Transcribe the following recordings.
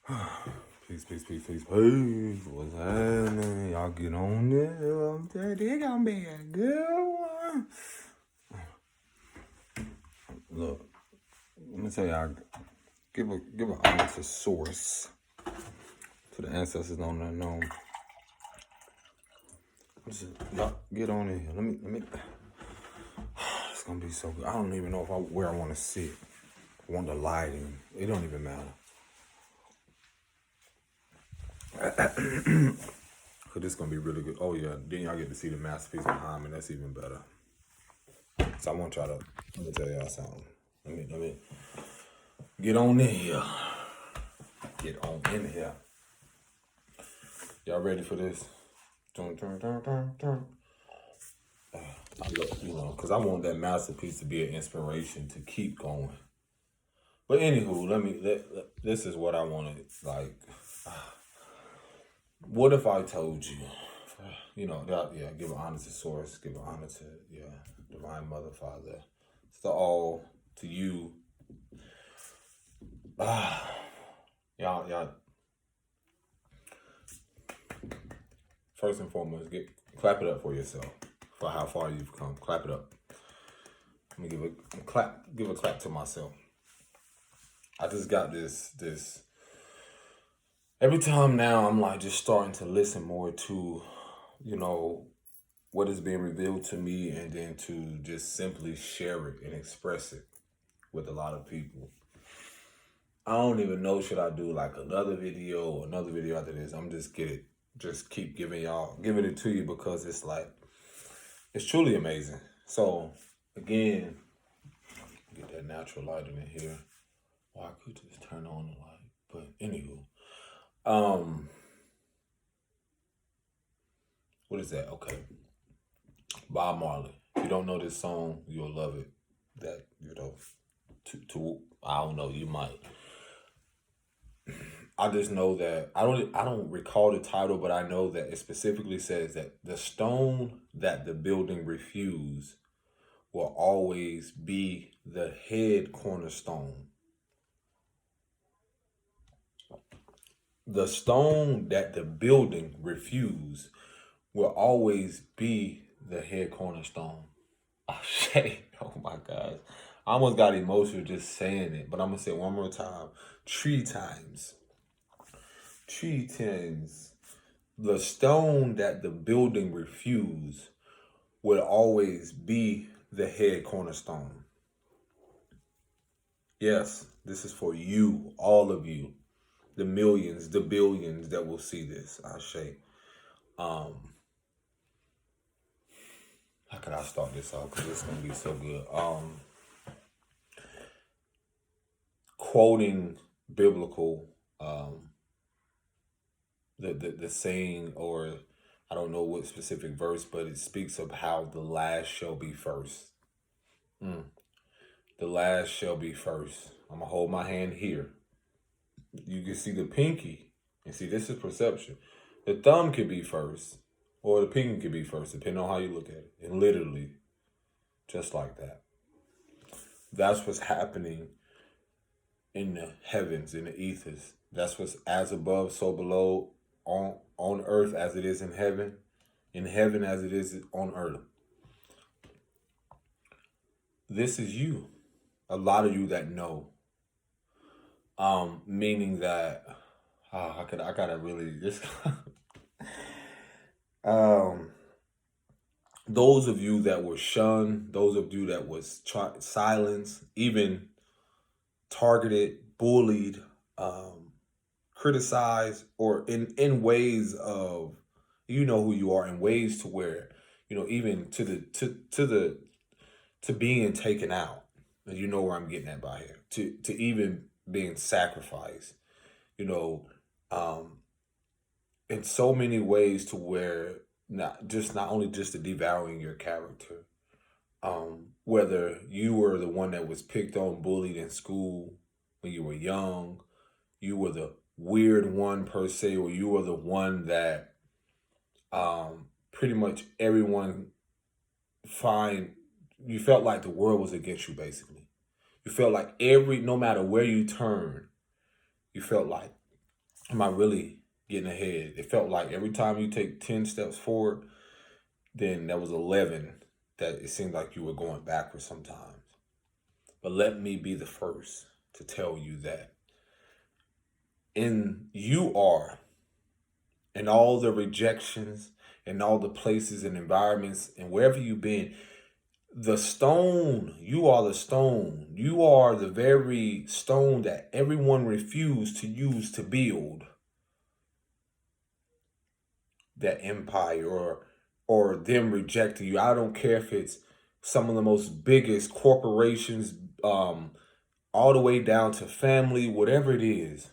Peace, peace, peace, peace, peace. What's happening? Y'all get on there. I'm telling you, they gonna be a good one. Look, let me tell y'all, give an honest source to the ancestors known and unknown. Y'all get on in here. Let me. It's gonna be so good. I don't even know where I want to sit. I want the lighting. It don't even matter. Cause this gonna be really good. Oh yeah, then y'all get to see the masterpiece behind me. That's even better. So I want y'all to let me tell y'all something. Let me get on in here. Get on in here. Y'all ready for this? Dun. I look, cause I want that masterpiece to be an inspiration to keep going. But anywho, this is what I wanted. Like, what if I told you, give an honor to source, give an honor to, divine mother, father, to all, to you. Y'all. First and foremost, clap it up for yourself, for how far you've come. Clap it up. Let me give a clap to myself. I just got this. Every time now, I'm like just starting to listen more to, what is being revealed to me, and then to just simply share it and express it with a lot of people. I don't even know, should I do like another video after this? I'm just keep giving it to you, because it's like, it's truly amazing. So again, get that natural lighting in here. Or I could just turn on the light. But anywho, what is that? Okay. Bob Marley. If you don't know this song, you'll love it. That, I don't know, you might. I just know that I don't recall the title, but I know that it specifically says that the stone that the building refused will always be the head cornerstone. The stone that the building refused will always be the head cornerstone. Oh my gosh. I almost got emotional just saying it, but I'm going to say it one more time. 3 times. 3 times. The stone that the building refused will always be the head cornerstone. Yes, this is for you, all of you, the millions, the billions that will see this. Ashe. How can I start this off? Because it's going to be so good. Quoting biblical, the saying, or I don't know what specific verse, but it speaks of how the last shall be first. The last shall be first. I'm going to hold my hand here. You can see the pinky. And see, this is perception. The thumb could be first, or the pinky could be first, depending on how you look at it. And literally, just like that. That's what's happening in the heavens, in the ethers. That's what's as above, so below, on earth as it is in heaven as it is on earth. This is you. A lot of you that know. Meaning that I gotta really just those of you that were shunned, those of you that was silenced, even targeted, bullied, criticized, or in ways of, you know who you are, in ways to where, even to being taken out. And you know where I'm getting at by here. To even being sacrificed, in so many ways, to where not only just the devouring your character, whether you were the one that was picked on, bullied in school when you were young, you were the weird one per se, or you were the one that pretty much everyone you felt like the world was against you, basically. You felt like no matter where you turned, you felt like am I really getting ahead? It felt like every time you take 10 steps forward, then that was 11 that it seemed like you were going backwards sometimes. But let me be the first to tell you that you are in all the rejections and all the places and environments and wherever you've been, the stone, you are the stone. You are the very stone that everyone refused to use to build that empire, or them rejecting you. I don't care if it's some of the most biggest corporations, all the way down to family, whatever it is,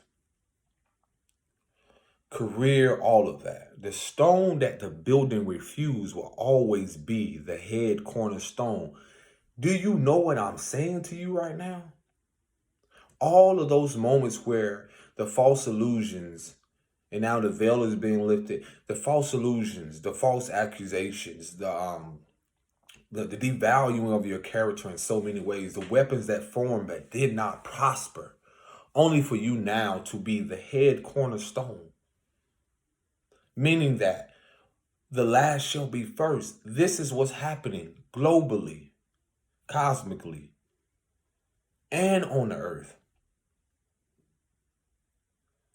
career, all of that. The stone that the building refused will always be the head cornerstone. Do you know what I'm saying to you right now? All of those moments where the false illusions, and now the veil is being lifted, the false illusions, the false accusations, the devaluing of your character in so many ways, the weapons that formed that did not prosper, only for you now to be the head cornerstone. Meaning that the last shall be first. This is what's happening globally, cosmically, and on the earth.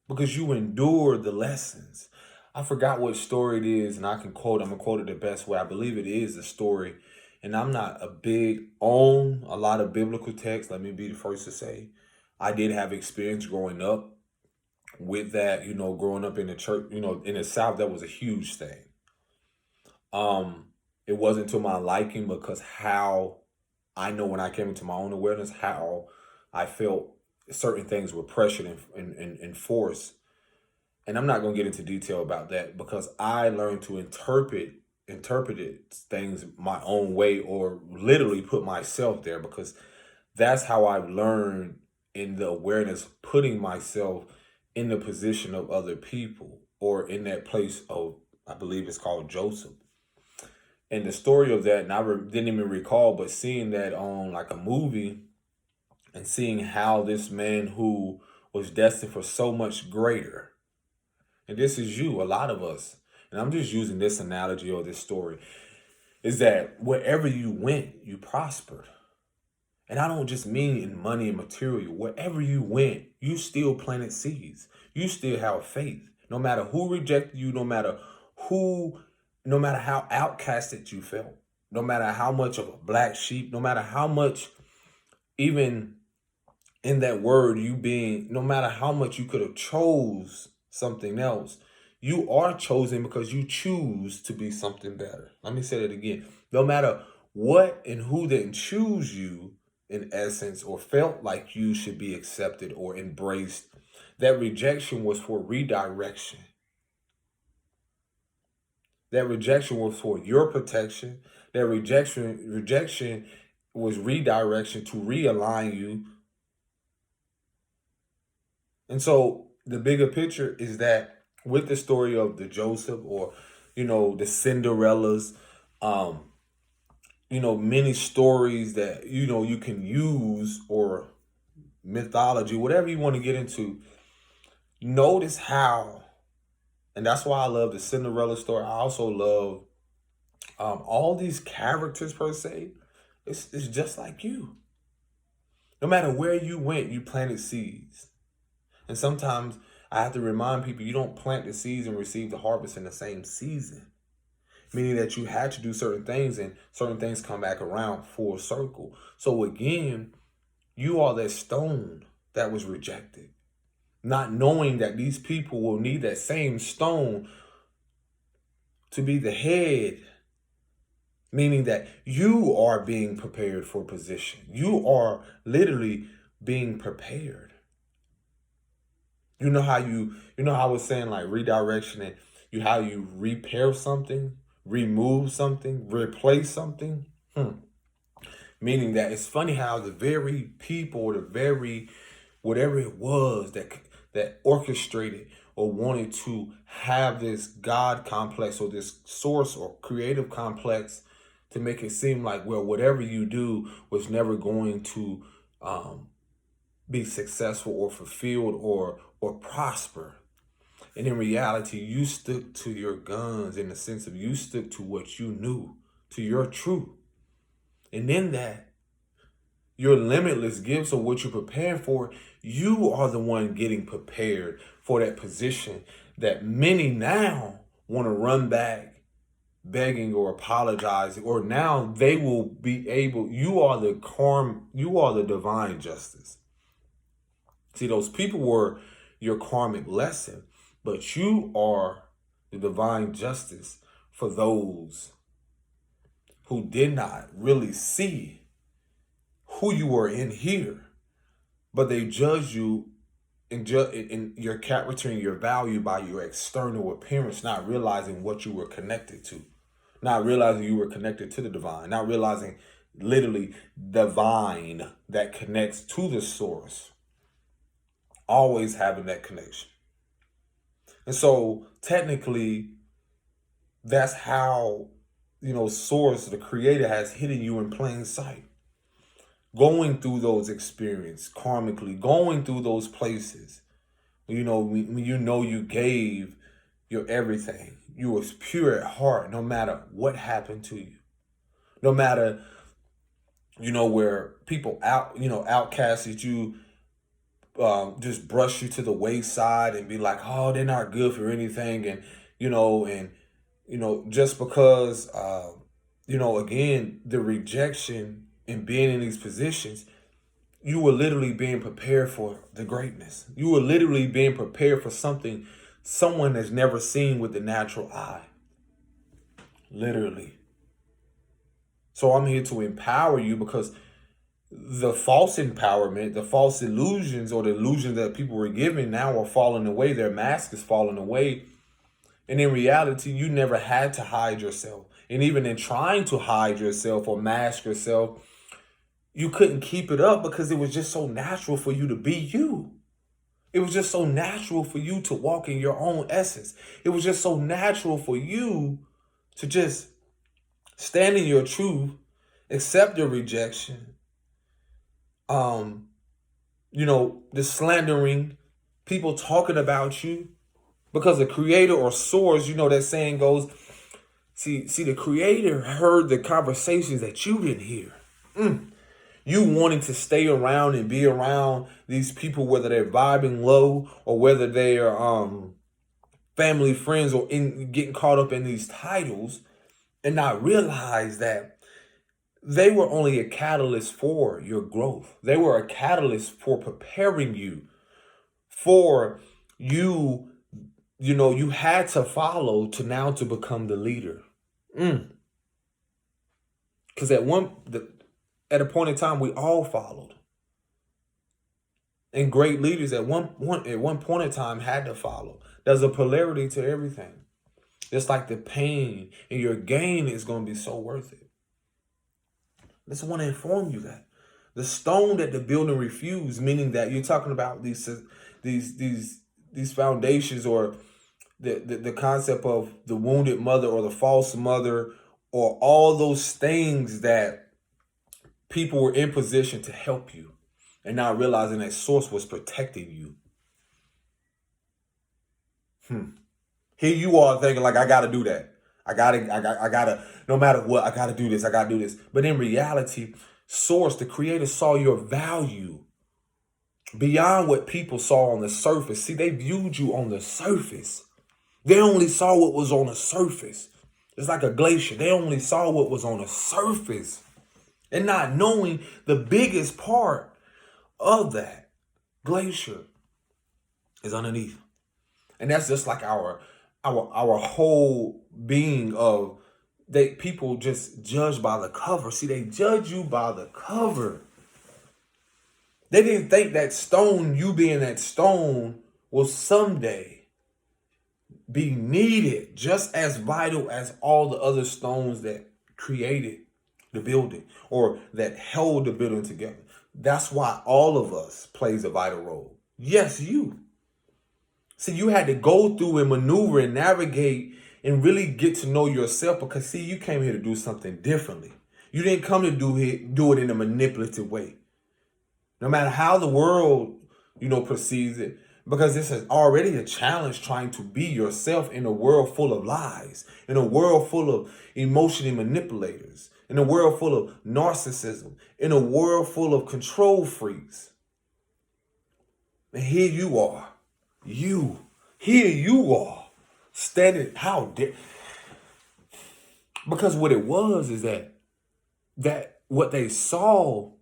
Because you endured the lessons. I forgot what story it is, and I'm going to quote it the best way. I believe it is the story. And I'm not a big on a lot of biblical texts. Let me be the first to say, I did have experience growing up with that, growing up in the church, in the South, that was a huge thing. It wasn't to my liking because how I know when I came into my own awareness, how I felt certain things were pressured and forced. And I'm not going to get into detail about that because I learned to interpret things my own way, or literally put myself there, because that's how I've learned in the awareness, putting myself in the position of other people, or in that place of, I believe it's called Joseph. And the story of that, and I didn't even recall, but seeing that on like a movie, and seeing how this man who was destined for so much greater, and this is you, a lot of us, and I'm just using this analogy or this story, is that wherever you went, you prospered. And I don't just mean in money and material. Wherever you went, you still planted seeds. You still have faith. No matter who rejected you, no matter how outcasted you felt, no matter how much of a black sheep, no matter how much, even in that word, no matter how much you could have chose something else, you are chosen because you choose to be something better. Let me say that again. No matter what and who didn't choose you, in essence, or felt like you should be accepted or embraced, that rejection was for redirection. That rejection was for your protection. That rejection was redirection to realign you. And so the bigger picture is that with the story of the Joseph, or, the Cinderellas, many stories that, you can use, or mythology, whatever you want to get into, notice how, and that's why I love the Cinderella story. I also love all these characters per se. It's just like you. No matter where you went, you planted seeds. And sometimes I have to remind people, you don't plant the seeds and receive the harvest in the same season. Meaning that you had to do certain things, and certain things come back around full circle. So again, you are that stone that was rejected. Not knowing that these people will need that same stone to be the head. Meaning that you are being prepared for position. You are literally being prepared. You know how I was saying, like, redirection, and how you repair something, remove something, replace something. Meaning that it's funny how the very people, the very whatever it was that orchestrated or wanted to have this God complex, or this source or creative complex, to make it seem like, well, whatever you do was never going to be successful or fulfilled or prosper. And in reality, you stuck to your guns in the sense of you stuck to what you knew, to your truth. And in that, your limitless gifts or what you're preparing for, you are the one getting prepared for that position that many now want to run back begging or apologizing, or now they will be able, you are the divine justice. See, those people were your karmic lesson, but you are the divine justice for those who did not really see who you were in here, but they judge you in your character and your value by your external appearance, not realizing what you were connected to, not realizing you were connected to the divine, not realizing literally divine that connects to the source, always having that connection. And so technically, that's how, source, the creator, has hidden you in plain sight. Going through those experiences karmically, going through those places, when you gave your everything, you was pure at heart, no matter what happened to you, no matter, where people outcasted you, just brush you to the wayside and be like, oh, they're not good for anything, and just because, again, the rejection and being in these positions, you were literally being prepared for the greatness. You were literally being prepared for something someone has never seen with the natural eye. Literally. So I'm here to empower you, because the false empowerment, the false illusions, or the illusions that people were given now are falling away. Their mask is falling away. And in reality, you never had to hide yourself. And even in trying to hide yourself or mask yourself, you couldn't keep it up, because it was just so natural for you to be you. It was just so natural for you to walk in your own essence. It was just so natural for you to just stand in your truth, accept your rejection, the slandering, people talking about you, because the creator or source, that saying goes, see, the creator heard the conversations that you didn't hear. You wanting to stay around and be around these people, whether they're vibing low or whether they are family, friends, or getting caught up in these titles, and not realize that they were only a catalyst for your growth. They were a catalyst for preparing you for you had to follow to become the leader. Because at a point in time, we all followed. And great leaders at one point in time had to follow. There's a polarity to everything. It's like the pain and your gain is going to be so worth it. I just want to inform you that the stone that the building refused, meaning that you're talking about these foundations, or the concept of the wounded mother or the false mother, or all those things that people were in position to help you, and not realizing that source was protecting you. Here you are thinking like, I got to do that. I gotta, no matter what, I gotta do this. I gotta do this. But in reality, source, the creator, saw your value beyond what people saw on the surface. See, they viewed you on the surface. They only saw what was on the surface. It's like a glacier. They only saw what was on the surface, and not knowing the biggest part of that glacier is underneath. And that's just like our whole being of people just judge by the cover. See, they judge you by the cover. They didn't think that stone, you being that stone, will someday be needed just as vital as all the other stones that created the building or that held the building together. That's why all of us plays a vital role. Yes, you. See, you had to go through and maneuver and navigate and really get to know yourself, because, see, you came here to do something differently. You didn't come to do it in a manipulative way. No matter how the world, perceives it, Because this is already a challenge trying to be yourself in a world full of lies, in a world full of emotional manipulators, in a world full of narcissism, in a world full of control freaks. And here you are. Here you are. Standing, how dare. Because what it was is that what they saw,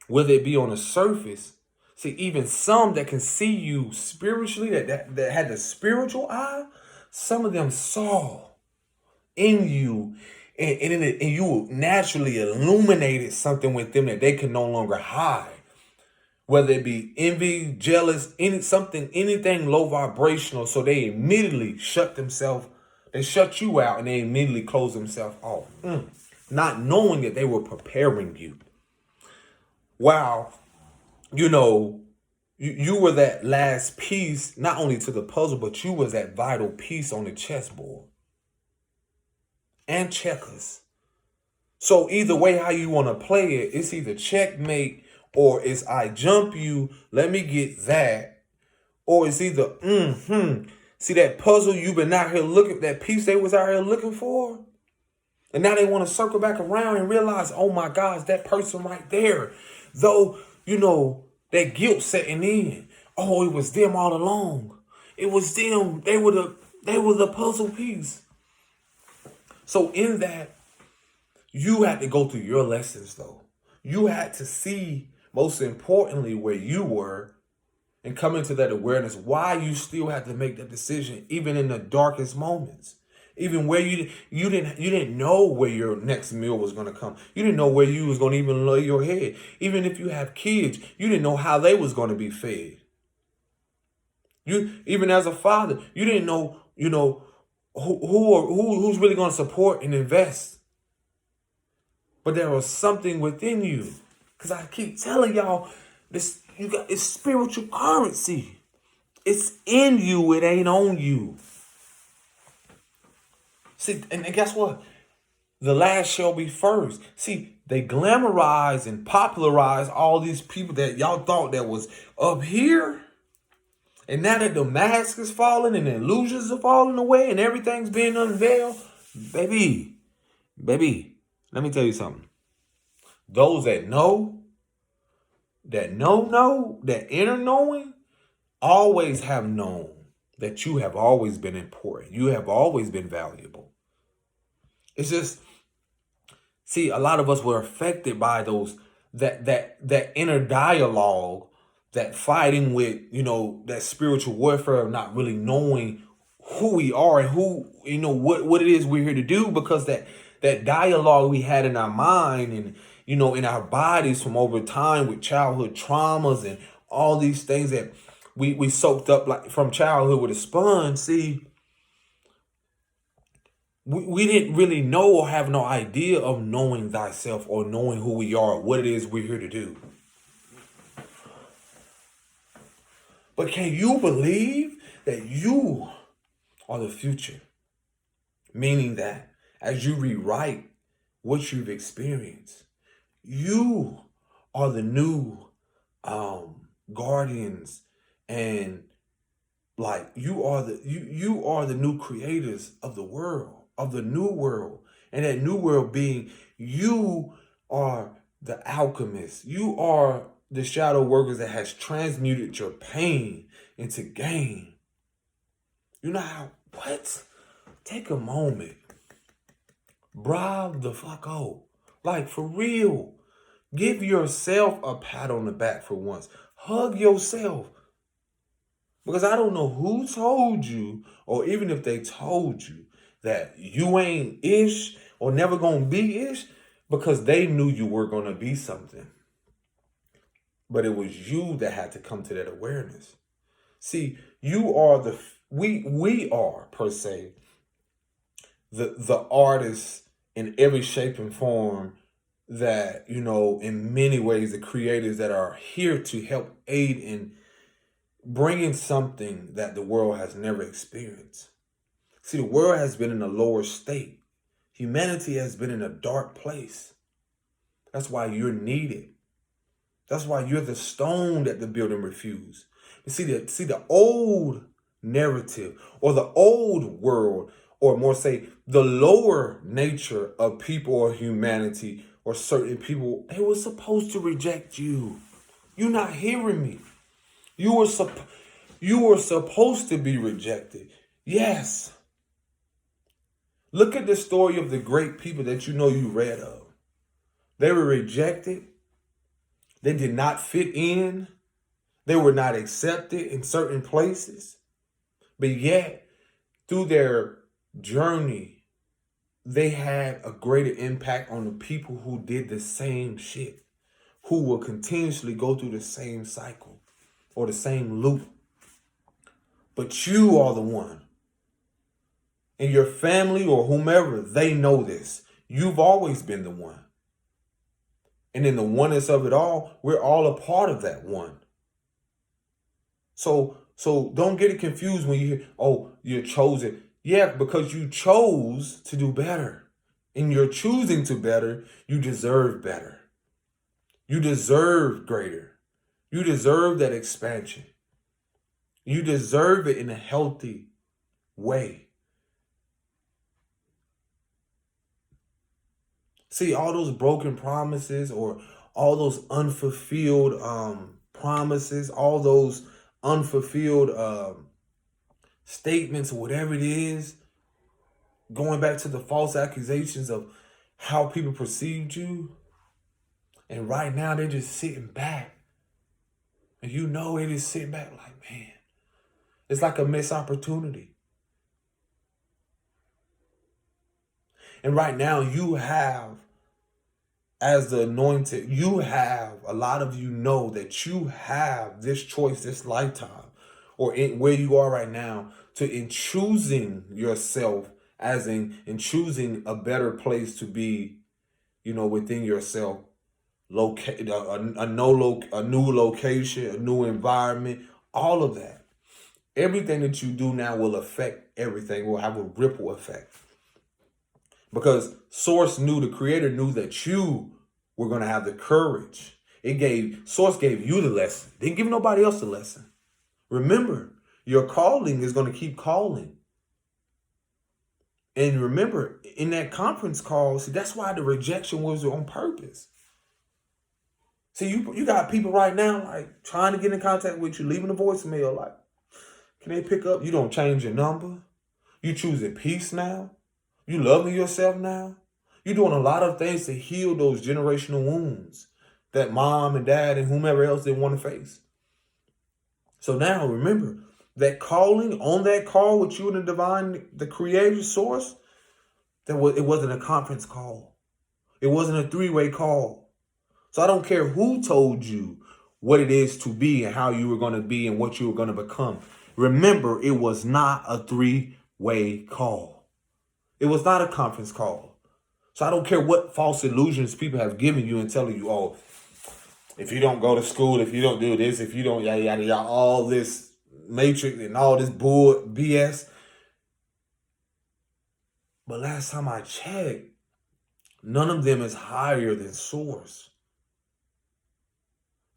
whether it be on the surface, see, even some that can see you spiritually, that had the spiritual eye, some of them saw in you, and you naturally illuminated something with them that they could no longer hide. Whether it be envy, jealous, anything low vibrational, so they immediately shut themselves, they shut you out, and they immediately close themselves off. Not knowing that they were preparing you. Wow. You were that last piece, not only to the puzzle, but you was that vital piece on the chessboard. And checkers. So either way how you want to play it, it's either checkmate, or it's I jump you, let me get that. Or it's either, see that puzzle you've been out here looking, that piece they was out here looking for? And now they want to circle back around and realize, oh my gosh, that person right there. Though, that guilt setting in. Oh, it was them all along. It was them. They were the puzzle piece. So in that, you had to go through your lessons though. You had to see, most importantly, where you were and come into that awareness why you still had to make that decision, even in the darkest moments. Even where you didn't know where your next meal was going to come. You didn't know where you was going to even lay your head. Even if you have kids, you didn't know how they was going to be fed. You, even as a father, you didn't know, who's really going to support and invest. But there was something within you. Because I keep telling y'all, it's spiritual currency. It's in you, it ain't on you. See, and guess what? The last shall be first. See, they glamorize and popularize all these people that y'all thought that was up here. And now that the mask is falling and the illusions are falling away and everything's being unveiled, baby, let me tell you something. Those that know, that inner knowing, always have known that you have always been important. You have always been valuable. It's just, see, a lot of us were affected by that inner dialogue, that fighting with, that spiritual warfare of not really knowing who we are and who, what it is we're here to do, because that dialogue we had in our mind and, in our bodies from over time with childhood traumas and all these things that we soaked up like from childhood with a sponge. See, we didn't really know or have no idea of knowing thyself or knowing who we are, what it is we're here to do. But can you believe that you are the future? Meaning that as you rewrite what you've experienced, you are the new guardians, and like you are the new creators of the world, of the new world. And that new world being, you are the alchemist. You are the shadow workers that has transmuted your pain into gain. You know how, what? Take a moment. Bravo the fuck out. Like, for real. Give yourself a pat on the back for once. Hug yourself. Because I don't know who told you, or even if they told you, that you ain't ish or never gonna be ish, because they knew you were gonna be something. But it was you that had to come to that awareness. See, you are we are, per se, the artists in every shape and form that, in many ways, the creators that are here to help aid in bringing something that the world has never experienced. See, the world has been in a lower state. Humanity has been in a dark place. That's why you're needed. That's why you're the stone that the building refused. See the old narrative or the old world, or more say the lower nature of people or humanity or certain people, they were supposed to reject you. You're not hearing me. You were you were supposed to be rejected. Yes. Look at the story of the great people that you know you read of. They were rejected. They did not fit in. They were not accepted in certain places. But yet, through their journey, they had a greater impact on the people who did the same shit, who will continuously go through the same cycle or the same loop. But you are the one. And your family or whomever, they know this. You've always been the one. And in the oneness of it all, we're all a part of that one. So don't get it confused when you hear, oh, you're chosen. Yeah, because you chose to do better. And you're choosing to better, you deserve better. You deserve greater. You deserve that expansion. You deserve it in a healthy way. See, all those broken promises or all those unfulfilled promises, all those unfulfilled statements, whatever it is, going back to the false accusations of how people perceived you. And right now they're just sitting back. And you know it is sitting back like, man, it's like a missed opportunity. And right now you have, as the anointed, you have, a lot of you know that you have this choice, this lifetime, or where you are right now, in choosing yourself, as in choosing a better place to be, within yourself, locate a new location, a new environment, all of that. Everything that you do now will affect everything, will have a ripple effect. Because the creator knew that you were going to have the courage. Source gave you the lesson. Didn't give nobody else the lesson. Remember, your calling is going to keep calling. And remember, in that conference call, see, that's why the rejection was on purpose. See, you got people right now, like, trying to get in contact with you, leaving a voicemail, like, can they pick up? You don't change your number. You choosing peace now. You loving yourself now. You're doing a lot of things to heal those generational wounds that mom and dad and whomever else didn't want to face. So now remember, that calling, on that call with you and the divine, the creator source, it wasn't a conference call. It wasn't a three-way call. So I don't care who told you what it is to be and how you were going to be and what you were going to become. Remember, it was not a three-way call. It was not a conference call. So I don't care what false illusions people have given you and telling you, oh, if you don't go to school, if you don't do this, if you don't yada, yada, yada, all this matrix and all this bull BS. But last time I checked, none of them is higher than source.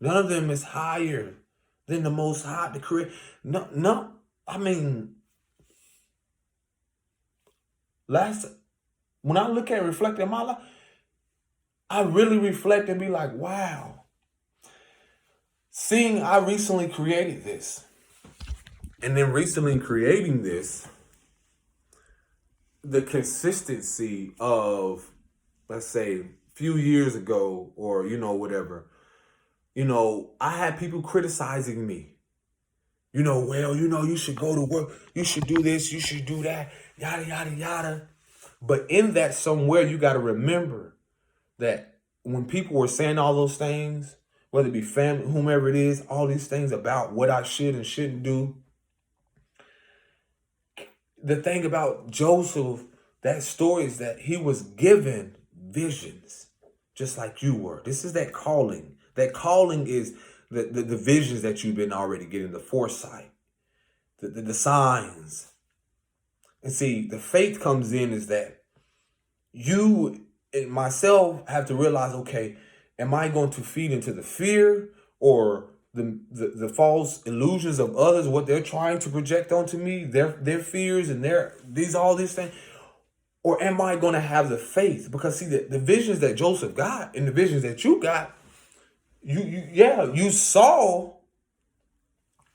None of them is higher than the Most High, the Creator. No, I mean, when I look at reflect in my life, I really reflect and be like, wow. I recently created this. And then recently creating this, the consistency of, let's say, a few years ago or, whatever, I had people criticizing me. You should go to work. You should do this. You should do that. Yada, yada, yada. But in that somewhere, you got to remember that when people were saying all those things, whether it be family, whomever it is, all these things about what I should and shouldn't do. The thing about Joseph, that story is that he was given visions, just like you were. This is that calling. That calling is the visions that you've been already getting, the foresight, the signs. And see, the faith comes in is that you and myself have to realize, okay, am I going to feed into the fear, or the false illusions of others, what they're trying to project onto me, their fears and all these things? Or am I going to have the faith? Because see, the visions that Joseph got and the visions that you got, you saw,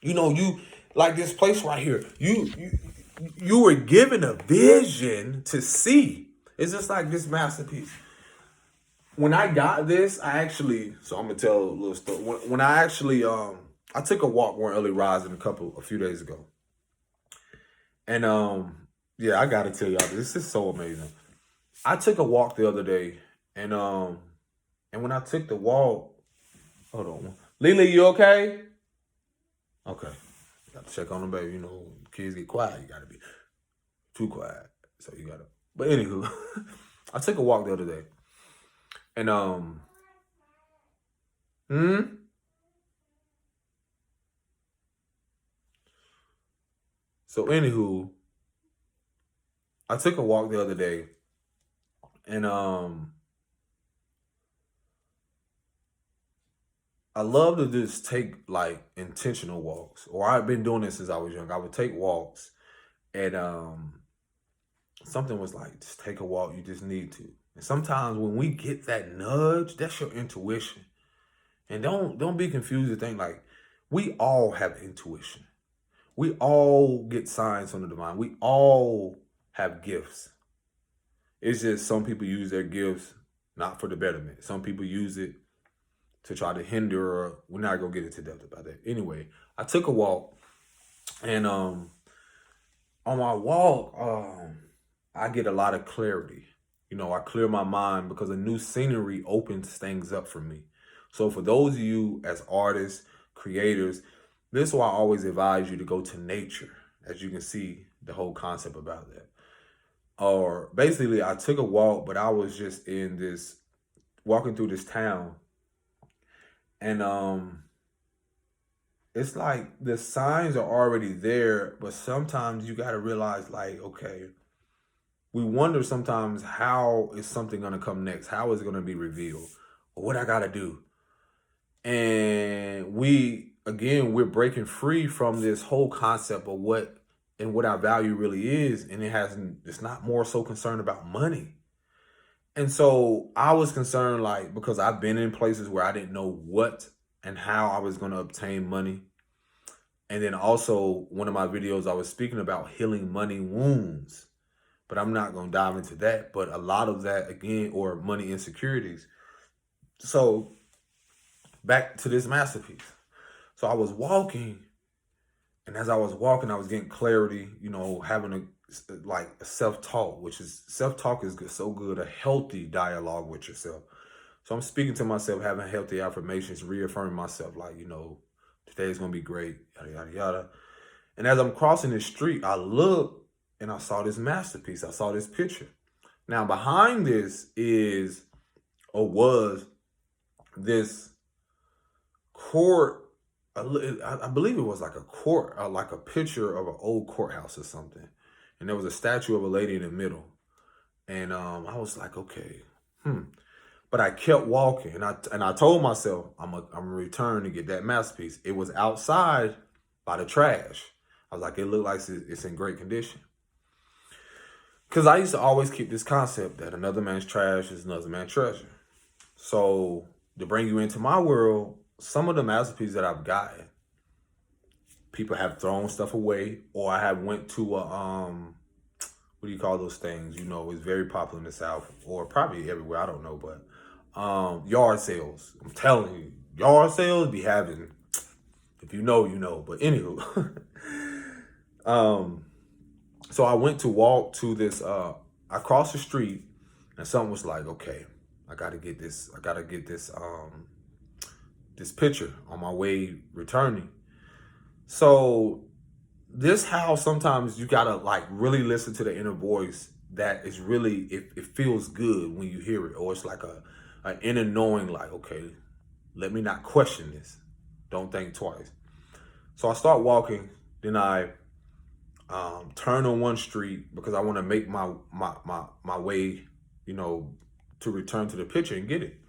you like this place right here. You were given a vision to see. It's just like this masterpiece. When I got this, so I'm gonna tell a little story. When I actually, I took a walk one early rising a few days ago, and yeah, I gotta tell y'all, this is so amazing. I took a walk the other day, and when I took the walk, hold on, Lily, you okay? Okay, got to check on them, baby. Kids get quiet, you gotta be too quiet, so you gotta. But anywho, I took a walk the other day. And so anywho, I took a walk the other day, and I love to just take like intentional walks. Or I've been doing this since I was young. I would take walks, and something was like, just take a walk. You just need to. And sometimes when we get that nudge, that's your intuition. And don't be confused and think like, we all have intuition. We all get signs from the divine. We all have gifts. It's just some people use their gifts not for the betterment. Some people use it to try to hinder, or we're not gonna get into depth about that. Anyway, I took a walk, and on my walk, I get a lot of clarity. I clear my mind because a new scenery opens things up for me. So for those of you as artists, creators, this is why I always advise you to go to nature. As you can see, the whole concept about that. Or basically, I took a walk, but I was just walking through this town. And it's like the signs are already there, but sometimes you got to realize like, okay, we wonder sometimes, how is something going to come next? How is it going to be revealed? Or what I got to do? And we're breaking free from this whole concept of what our value really is. And it's not more so concerned about money. And so I was concerned, like, because I've been in places where I didn't know what and how I was going to obtain money. And then also one of my videos, I was speaking about healing money wounds. But I'm not going to dive into that. But a lot of that, again, or money insecurities. So back to this masterpiece. So I was walking. And as I was walking, I was getting clarity, having a self-talk, self-talk is so good, a healthy dialogue with yourself. So I'm speaking to myself, having healthy affirmations, reaffirming myself, like, today's going to be great, yada, yada, yada. And as I'm crossing the street, I looked and I saw this masterpiece. I saw this picture. Now, behind this was this court. I believe it was like a court, like a picture of an old courthouse or something. And there was a statue of a lady in the middle. And I was like, okay, But I kept walking, and I told myself, I'm gonna return to get that masterpiece. It was outside by the trash. I was like, it looked like it's in great condition. Because I used to always keep this concept that another man's trash is another man's treasure. So to bring you into my world, some of the masterpieces that I've gotten, people have thrown stuff away, or I have went to what do you call those things? It's very popular in the South, or probably everywhere, I don't know, but yard sales. I'm telling you, yard sales be having, if you know, you know. But anywho, so I went to walk to this, I crossed the street, and something was like, okay, I gotta get this this picture on my way returning. So this how sometimes you gotta like really listen to the inner voice that is really, it feels good when you hear it, or it's like an inner knowing, like, okay, let me not question this. Don't think twice. So I start walking, then I turn on one street because I want to make my way, to return to the picture and get it.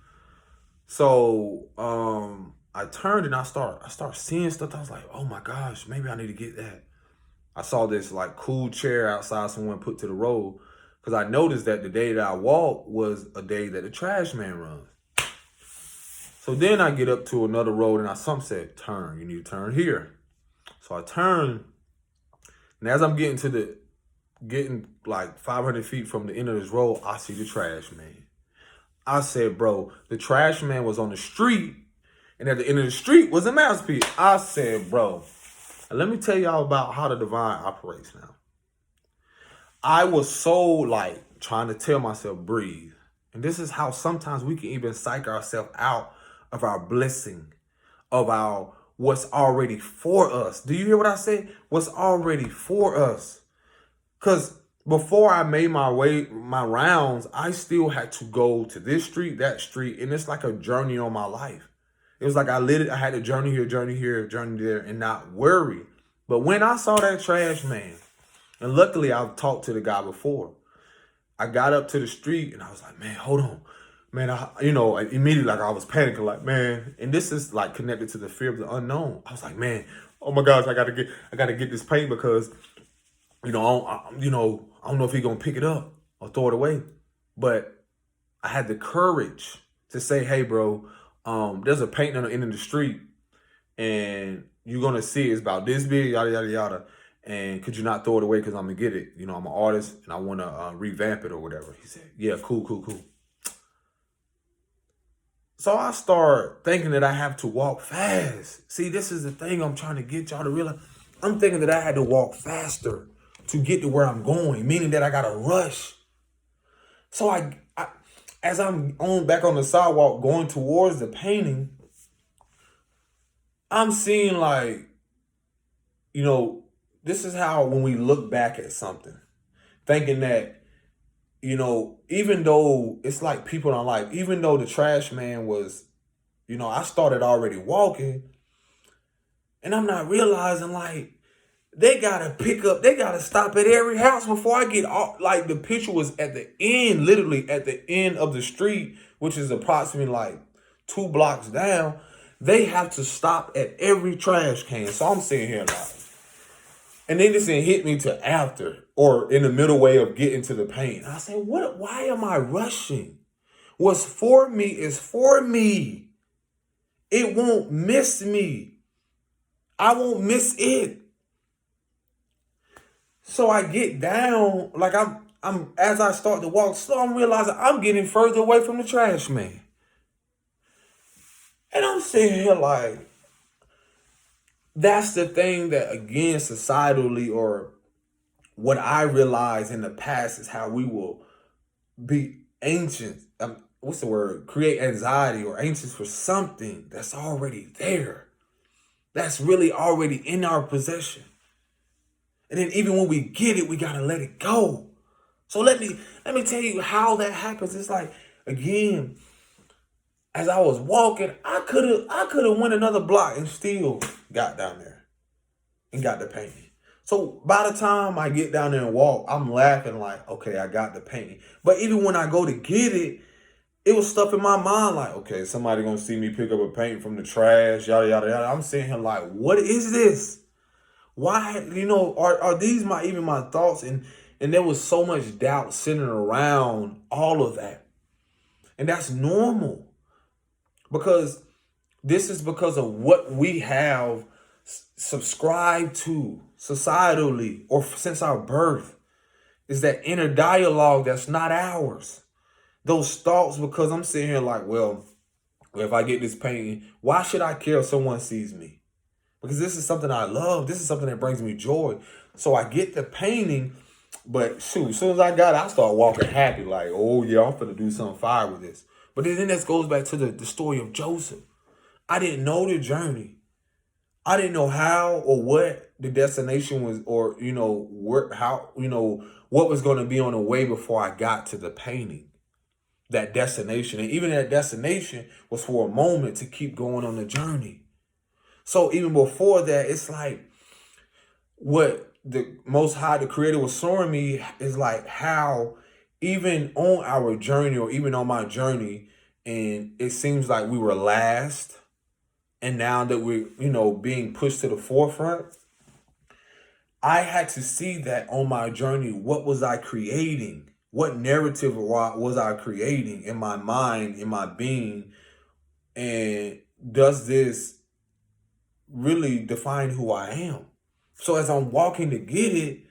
So I turned and I start seeing stuff. I was like, oh my gosh, maybe I need to get that. I saw this like cool chair outside someone put to the road because I noticed that the day that I walked was a day that the trash man runs. So then I get up to another road and some said, turn, you need to turn here. So I turn, and as I'm getting like 500 feet from the end of this road, I see the trash man. I said, bro, the trash man was on the street, and at the end of the street was a masterpiece. I said, bro, let me tell y'all about how the divine operates now. I was so like trying to tell myself, breathe. And this is how sometimes we can even psych ourselves out of our blessing, of our what's already for us. Do you hear what I said? What's already for us. Because before I made my rounds, I still had to go to this street, that street, and it's like a journey on my life. It was like I had to journey here, journey there, and not worry. But when I saw that trash man, and luckily I've talked to the guy before, I got up to the street and I was like, man, hold on. Man, immediately like I was panicking, like, man, and this is like connected to the fear of the unknown. I was like, man, oh my gosh, I gotta get this paint because, I don't know if he's gonna pick it up or throw it away. But I had the courage to say, hey, bro, there's a painting on the end of the street and you're gonna see it's about this big, yada, yada, yada. And could you not throw it away because I'm gonna get it? I'm an artist and I wanna revamp it or whatever. He said, yeah, cool. So I start thinking that I have to walk fast. See, this is the thing I'm trying to get y'all to realize. I'm thinking that I had to walk faster to get to where I'm going, meaning that I gotta rush. So I as I'm back on the sidewalk going towards the painting, I'm seeing like, this is how when we look back at something, thinking that, even though it's like people in life, even though the trash man was, I started already walking and I'm not realizing like, they gotta stop at every house before I get off. Like the picture was at the end, literally at the end of the street, which is approximately like 2 blocks down. They have to stop at every trash can. So I'm sitting here like, and then this didn't hit me to after or in the middle way of getting to the paint. I said, why am I rushing? What's for me is for me. It won't miss me. I won't miss it. So I get down, like I'm as I start to walk slow, I'm realizing I'm getting further away from the trash man. And I'm sitting here like, that's the thing that, again, societally, or what I realized in the past is how we will be anxious. What's the word? Create anxiety or anxious for something that's already there. That's really already in our possession. And then even when we get it, we gotta let it go. So let me tell you how that happens. It's like, again, as I was walking, I could have went another block and still got down there and got the painting. So by the time I get down there and walk, I'm laughing like, okay, I got the painting. But even when I go to get it, it was stuff in my mind like, okay, somebody gonna see me pick up a paint from the trash, yada, yada, yada. I'm sitting here like, what is this? Why, are these my thoughts? And there was so much doubt centered around all of that. And that's normal. Because this is because of what we have subscribed to societally or since our birth, is that inner dialogue that's not ours. Those thoughts, because I'm sitting here like, well, if I get this painting, why should I care if someone sees me? Because this is something I love. This is something that brings me joy. So I get the painting, but shoot, as soon as I got it, I start walking happy like, oh yeah, I'm finna do something fire with this. But then this goes back to the story of Joseph. I didn't know the journey. I didn't know how or what the destination was, or, what was going to be on the way before I got to the painting, that destination. And even that destination was for a moment to keep going on the journey. So even before that, it's like what the Most High, the Creator, was showing me is like how even on our journey or even on my journey, and it seems like we were last And now that we're, being pushed to the forefront, I had to see that on my journey. What was I creating? What narrative was I creating in my mind, in my being? And does this really define who I am? So as I'm walking to get it,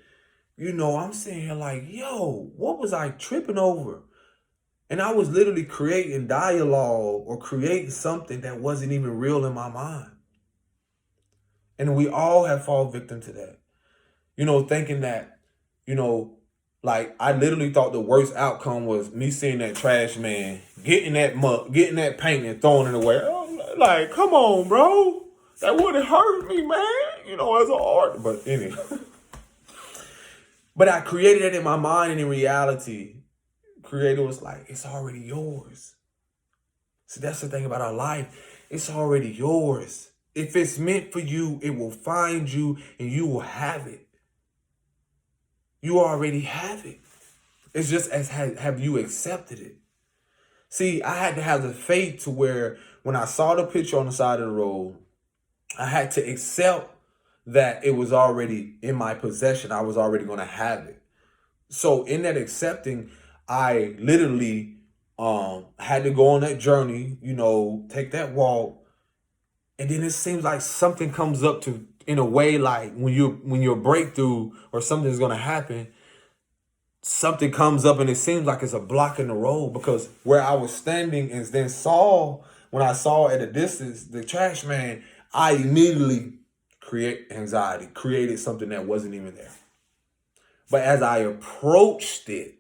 I'm sitting here like, yo, what was I tripping over? And I was literally creating dialogue or creating something that wasn't even real in my mind. And we all have fallen victim to that. Thinking that, like I literally thought the worst outcome was me seeing that trash man getting that paint and throwing it away. I'm like, come on, bro. That would have hurt me, man, as an art. But anyway. But I created it in my mind, and in reality, Creator was like, it's already yours. See, that's the thing about our life. It's already yours. If it's meant for you, it will find you and you will have it. You already have it. It's just as have you accepted it. See, I had to have the faith to where when I saw the picture on the side of the road, I had to accept that it was already in my possession. I was already going to have it. So in that accepting, I literally had to go on that journey, take that walk. And then it seems like something comes up to, in a way, like when your breakthrough or something's going to happen, something comes up and it seems like it's a block in the road, because where I was standing and then when I saw at a distance, the trash man, I immediately created something that wasn't even there. But as I approached it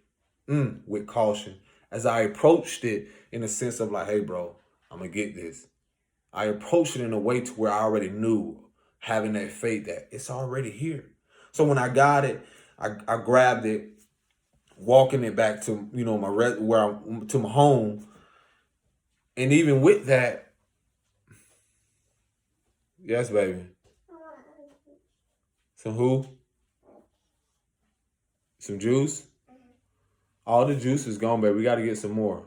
with caution, as I approached it in the sense of like, hey, bro, I'm going to get this. I approached it in a way to where I already knew, having that faith that it's already here. So when I got it, I grabbed it, walking it back to, to my home. And even with that, yes, baby. Some who? Some juice? All the juice is gone, baby. We got to get some more.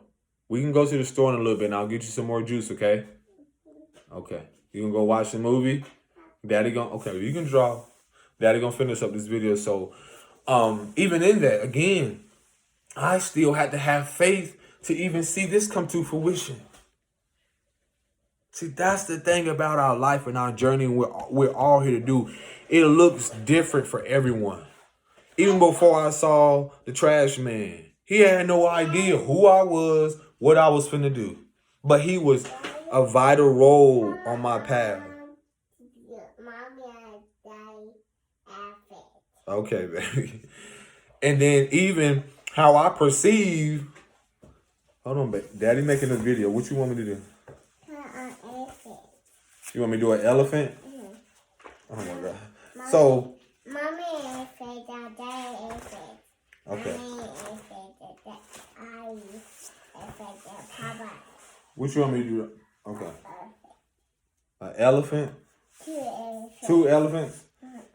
We can go to the store in a little bit and I'll get you some more juice, okay? Okay. You can go watch the movie? Okay, you can draw. Daddy gonna finish up this video. So, even in that, again, I still had to have faith to even see this come to fruition. See, that's the thing about our life and our journey we're all here to do. It looks different for everyone. Even before I saw the trash man, he had no idea who I was, what I was finna do. But he was a vital role on my path. Okay, baby. And then even how I perceive. Hold on, baby. Daddy making a video. What you want me to do? You want me to do an elephant? Oh my God. So. Mommy said that Daddy is it. Okay. What you want me to do? Okay. An elephant? Two elephants?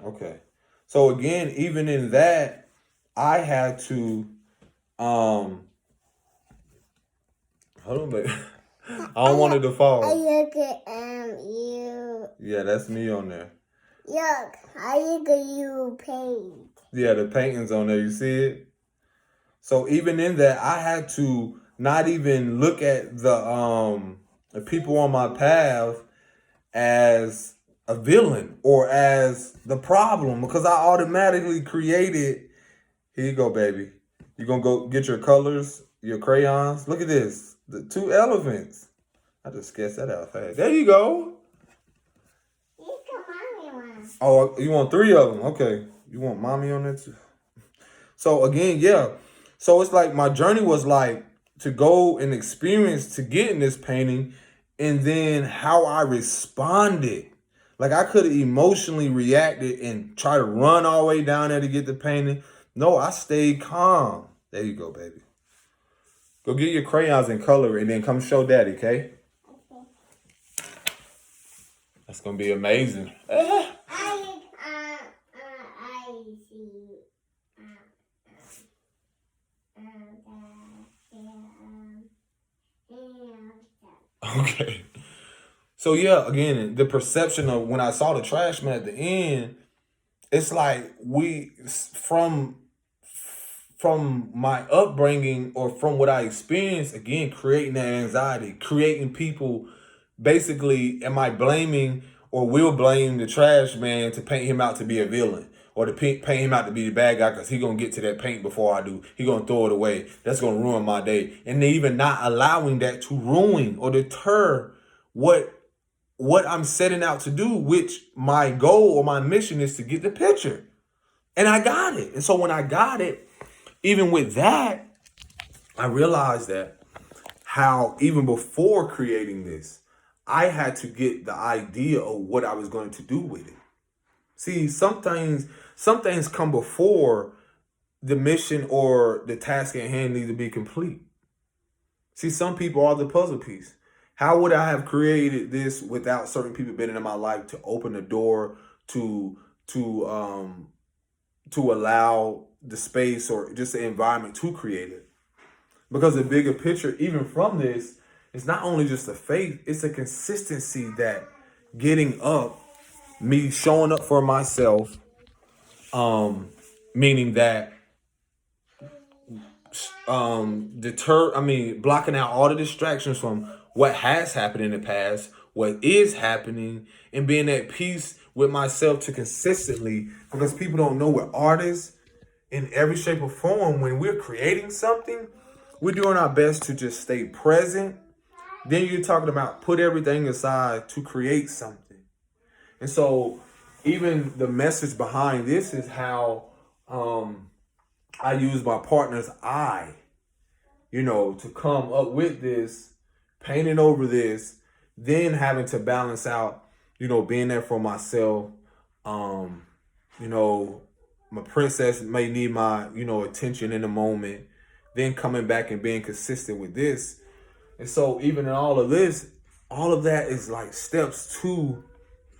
Okay. So again, even in that, I had to hold on, baby. I don't want it to fall. Look at you. Yeah, that's me on there. Look, I look at you paint. Yeah, the painting's on there. You see it? So even in that, I had to not even look at the people on my path as a villain or as the problem, because I automatically created. Here you go, baby. You gonna go get your colors, your crayons. Look at this. The two elephants. I just sketched that out fast. There you go. Oh, you want 3 of them? Okay. You want mommy on that too? So again, yeah. So it's like my journey was like to go and experience to get in this painting, and then how I responded. Like I could have emotionally reacted and try to run all the way down there to get the painting. No, I stayed calm. There you go, baby. Go get your crayons and color and then come show Daddy, okay? Okay. That's gonna be amazing. Okay. So yeah, again, the perception of when I saw the trash man at the end, it's like from my upbringing or from what I experienced, again, creating that anxiety, creating people. Basically, am I blaming or will blame the trash man to paint him out to be a villain? Or to paint him out to be the bad guy because he gonna get to that paint before I do. He gonna throw it away. That's gonna ruin my day. And they even not allowing that to ruin or deter what I'm setting out to do, which my goal or my mission is to get the picture. And I got it. And so when I got it, even with that, I realized that how even before creating this, I had to get the idea of what I was going to do with it. See, some things come before the mission or the task at hand needs to be complete. See, some people are the puzzle piece. How would I have created this without certain people being in my life to open the door to to um to allow the space or just the environment to create it? Because the bigger picture, even from this, it's not only just a faith, it's a consistency that getting up, me showing up for myself, meaning that blocking out all the distractions from what has happened in the past, what is happening, and being at peace with myself to consistently, because people don't know we're artists in every shape or form. When we're creating something, we're doing our best to just stay present. Then you're talking about put everything aside to create something. And so even the message behind this is how I use my partner's eye, to come up with this, painting over this, then having to balance out, being there for myself. Um, my princess may need my, attention in the moment, then coming back and being consistent with this. And so even in all of this, all of that is like steps to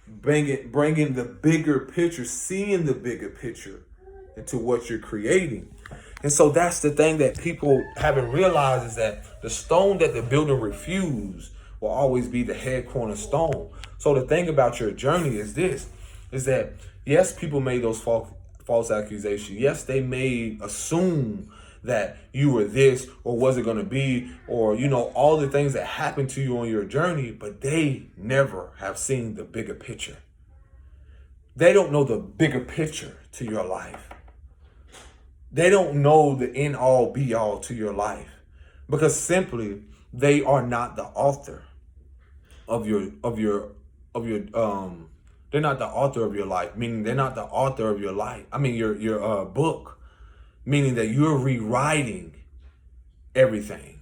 bringing the bigger picture, seeing the bigger picture into what you're creating. And so that's the thing that people haven't realized, is that the stone that the builder refused will always be the head cornerstone. So the thing about your journey is this, is that yes, people made those false accusations. Yes, they made assume that you were this or was it going to be, or, all the things that happened to you on your journey, but they never have seen the bigger picture. They don't know the bigger picture to your life. They don't know the end all be all to your life, because simply they are not the author of your they're not the author of your life, meaning they're not the author of your life. I mean your book, meaning that you're rewriting everything.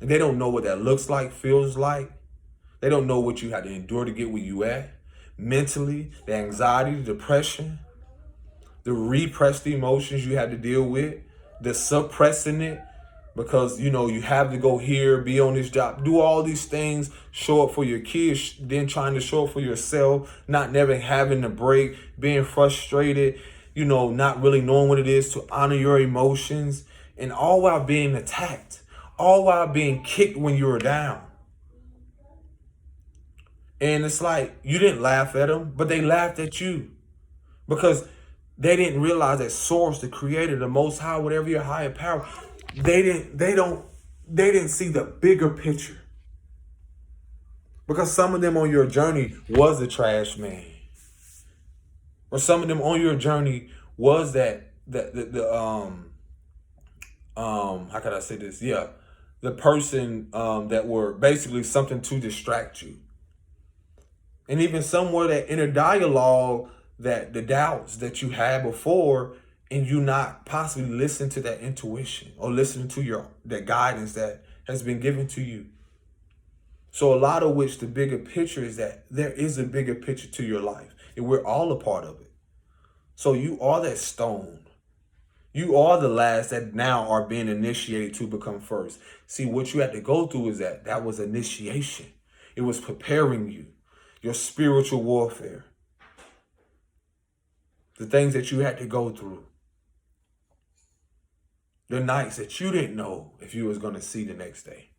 And they don't know what that looks like, feels like. They don't know what you had to endure to get where you at. Mentally, the anxiety, the depression, the repressed emotions you had to deal with, the suppressing it because, you have to go here, be on this job, do all these things, show up for your kids, then trying to show up for yourself, not never having a break, being frustrated, not really knowing what it is to honor your emotions, and all while being attacked, all while being kicked when you were down. And it's like, you didn't laugh at them, but they laughed at you because they didn't realize that source, the creator, the most high, whatever your higher power, they didn't see the bigger picture. Because some of them on your journey was the trash man. Or some of them on your journey was how can I say this? Yeah. The person that were basically something to distract you. And even somewhere that inner dialogue, that the doubts that you had before, and you not possibly listen to that intuition or listen to that guidance that has been given to you. So a lot of which the bigger picture is that there is a bigger picture to your life, and we're all a part of it. So you are that stone. You are the last that now are being initiated to become first. See, what you had to go through is that was initiation. It was preparing you, your spiritual warfare, the things that you had to go through, the nights that you didn't know if you was going to see the next day.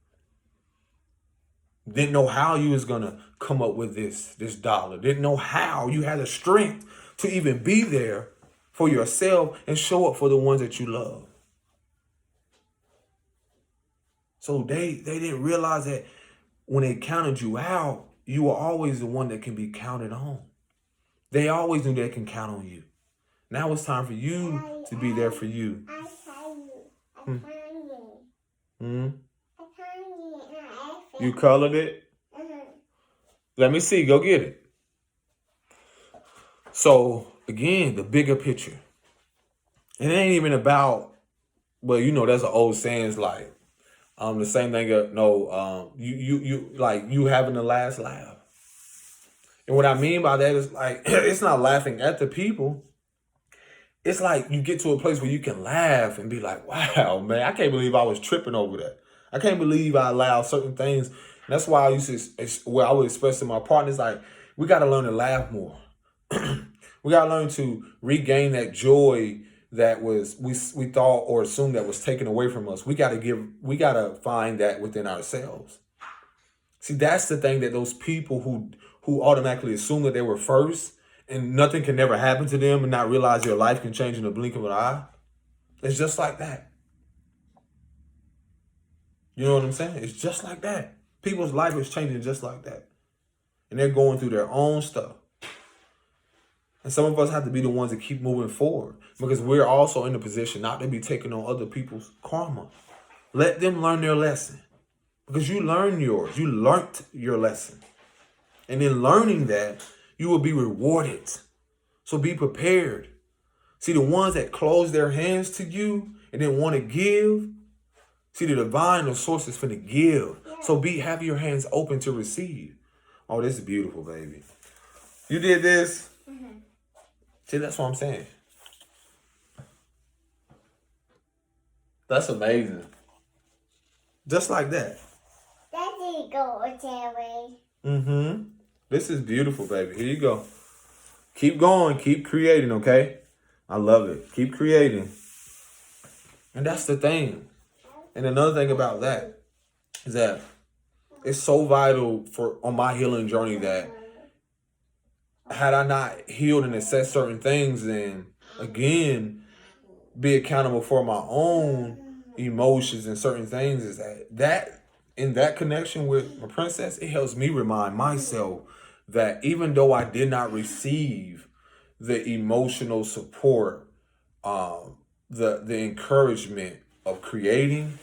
Didn't know how you was gonna come up with this dollar. Didn't know how you had the strength to even be there for yourself and show up for the ones that you love. So they didn't realize that when they counted you out, you were always the one that can be counted on. They always knew they can count on you. Now it's time for you to be there for you. Hmm. Hmm. You colored it? Let me see. Go get it. So again, the bigger picture. It ain't even about, well, that's an old saying. It's like the same thing. You like you having the last laugh. And what I mean by that is like it's not laughing at the people. It's like you get to a place where you can laugh and be like, wow, man, I can't believe I was tripping over that. I can't believe I allowed certain things. And that's why I used to, where I would express to my partners, like, we got to learn to laugh more. We got to learn to regain that joy that was, we thought or assumed that was taken away from us. We got to find that within ourselves. See, that's the thing that those people who automatically assume that they were first and nothing can never happen to them and not realize your life can change in the blink of an eye. It's just like that. You know what I'm saying? It's just like that. People's life is changing just like that. And they're going through their own stuff. And some of us have to be the ones that keep moving forward because we're also in a position not to be taking on other people's karma. Let them learn their lesson because you learned yours. You learned your lesson. And in learning that, you will be rewarded. So be prepared. See, the ones that close their hands to you and didn't want to give, see, the divine, the source is finna give. So have your hands open to receive. Oh, this is beautiful, baby. You did this? Mm-hmm. See, that's what I'm saying. That's amazing. Just like that. That didn't go Terry. Mm-hmm. This is beautiful, baby. Here you go. Keep going. Keep creating, okay? I love it. Keep creating. And that's the thing. And another thing about that is that it's so vital on my healing journey that had I not healed and assessed certain things, then again, be accountable for my own emotions and certain things, is that in that connection with my princess, it helps me remind myself that even though I did not receive the emotional support, the encouragement of creating,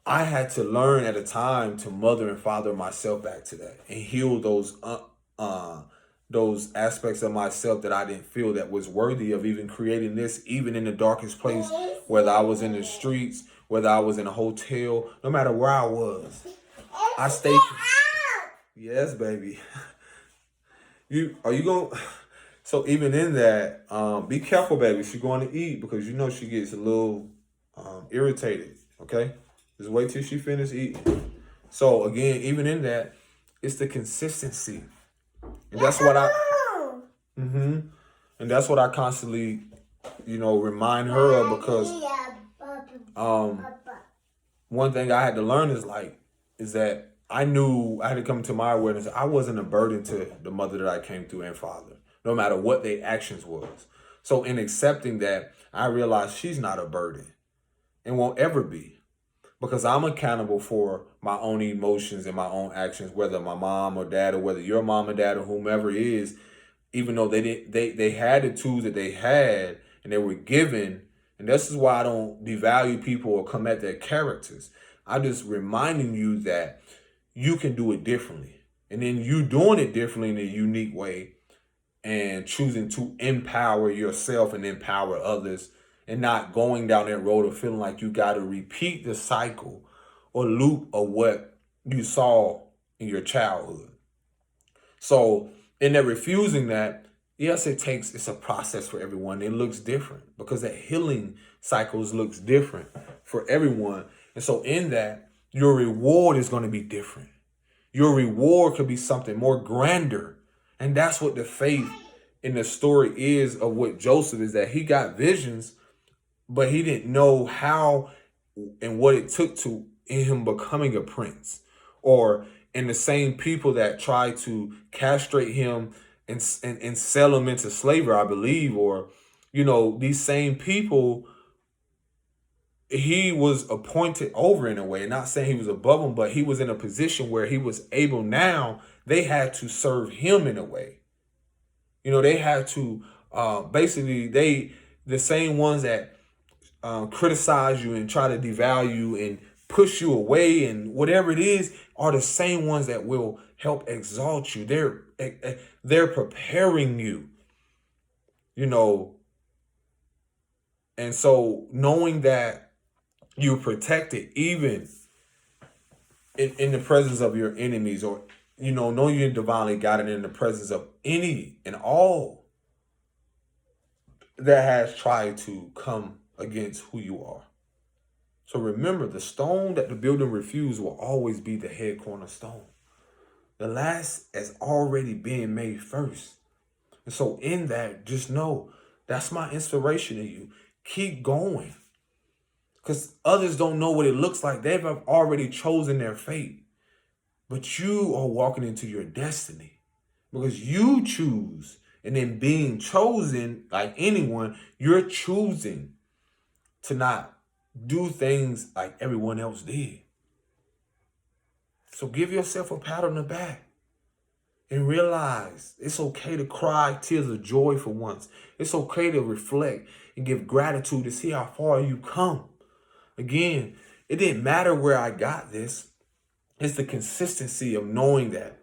I had to learn at a time to mother and father myself back to that and heal those aspects of myself that I didn't feel that was worthy of even creating this, even in the darkest place, whether I was in the streets, whether I was in a hotel, no matter where I was. I stayed. Yes, baby. Are you going? So even in that, be careful, baby. She's going to eat because she gets a little irritated. Okay, just wait till she finishes eating. So again, even in that, it's the consistency, and that's what and that's what I constantly, remind her of, because one thing I had to learn is that I knew I had to come to my awareness. I wasn't a burden to the mother that I came to and father, no matter what their actions was. So in accepting that, I realized she's not a burden and won't ever be, because I'm accountable for my own emotions and my own actions, whether my mom or dad, or whether your mom or dad or whomever it is, even though they had the tools that they had and they were given. And this is why I don't devalue people or come at their characters. I'm just reminding you that you can do it differently. And then you doing it differently in a unique way and choosing to empower yourself and empower others, and not going down that road of feeling like you got to repeat the cycle or loop of what you saw in your childhood. So in that refusing that, yes, it's a process for everyone. It looks different because that healing cycles looks different for everyone. And so in that, your reward is going to be different. Your reward could be something more grander. And that's what the faith in the story is of what Joseph is, that he got visions, but he didn't know how and what it took to in him becoming a prince, or And the same people that try to castrate him and sell him into slavery, I believe, or, these same people he was appointed over in a way. Not saying he was above them, but he was in a position where he was able now. They had to serve him in a way. They had to basically the same ones that criticize you and try to devalue and push you away and whatever it is are the same ones that will help exalt you. They're preparing you, and so knowing that you're protected even in the presence of your enemies, or knowing you're divinely guided in the presence of any and all that has tried to come against who you are. So remember, the stone that the building refused will always be the head cornerstone. The last has already been made first. And so in that, just know that's my inspiration to you. Keep going. Because others don't know what it looks like. They've already chosen their fate. But you are walking into your destiny. Because you choose. And then being chosen, like anyone, you're choosing to not do things like everyone else did. So give yourself a pat on the back. And realize it's okay to cry tears of joy for once. It's okay to reflect and give gratitude to see how far you come. Again, it didn't matter where I got this. It's the consistency of knowing that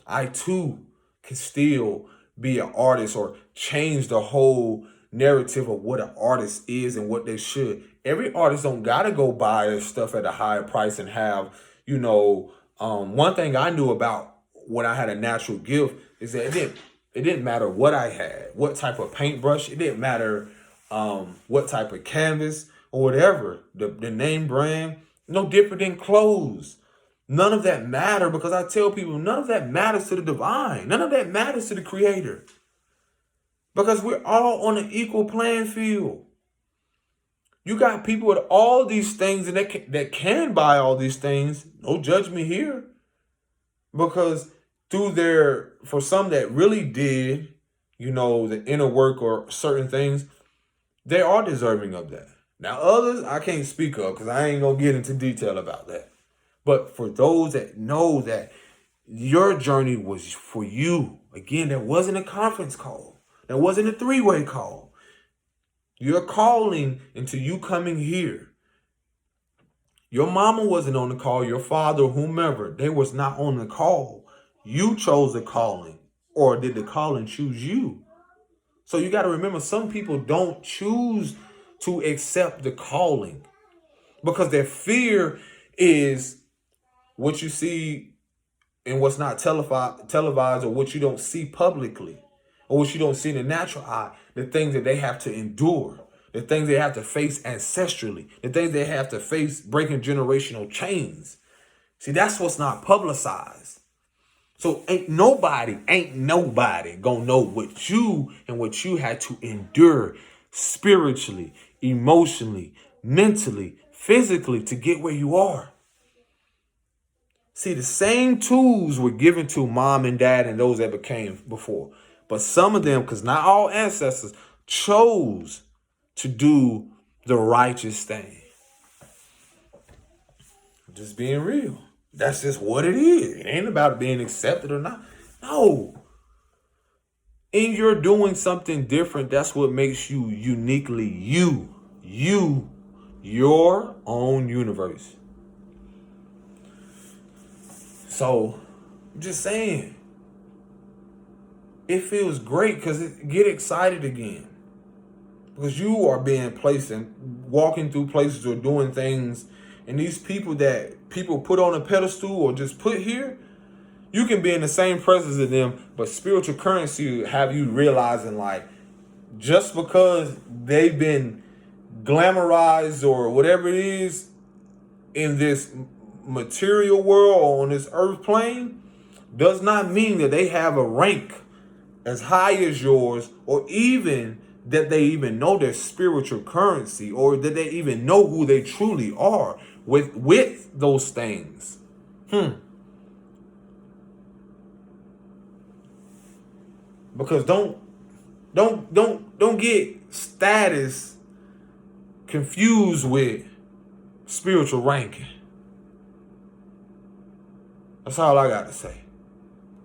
I too can still be an artist or change the whole narrative of what an artist is and what they should. Every artist don't gotta go buy their stuff at a higher price and have, one thing I knew about when I had a natural gift is that it didn't matter what I had, what type of paintbrush. It didn't matter what type of canvas or whatever, the name brand, no different than clothes. None of that matter, because I tell people none of that matters to the divine. None of that matters to the creator. Because we're all on an equal playing field. You got people with all these things and that can buy all these things. No judgment here. Because for some that really did, the inner work or certain things, they are deserving of that. Now, others I can't speak of because I ain't going to get into detail about that. But for those that know that your journey was for you, again, there wasn't a conference call. There wasn't a three-way call. You're calling into you coming here. Your mama wasn't on the call. Your father, whomever, they was not on the call. You chose the calling, or did the calling choose you? So you got to remember, some people don't choose to accept the calling because their fear is what you see and what's not televised, or what you don't see publicly, or what you don't see in the natural eye, the things that they have to endure, the things they have to face ancestrally, the things they have to face breaking generational chains. See, that's what's not publicized. So ain't nobody gonna know what you had to endure spiritually, emotionally, mentally, physically to get where you are. See, the same tools were given to mom and dad and those that became before. But some of them, because not all ancestors, chose to do the righteous thing. Just being real. That's just what it is. It ain't about being accepted or not. No. And you're doing something different. That's what makes you uniquely you. You, your own universe. So, just saying, it feels great because get excited again. Because you are being placed and walking through places or doing things. And these people that people put on a pedestal or just put here, you can be in the same presence of them, but spiritual currency have you realizing, like, just because they've been glamorized or whatever it is in this material world or on this earth plane, does not mean that they have a rank as high as yours, or even that they even know their spiritual currency, or that they even know who they truly are with those things. Because don't get status confused with spiritual ranking. That's all I got to say.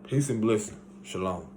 Peace and blessing. Shalom.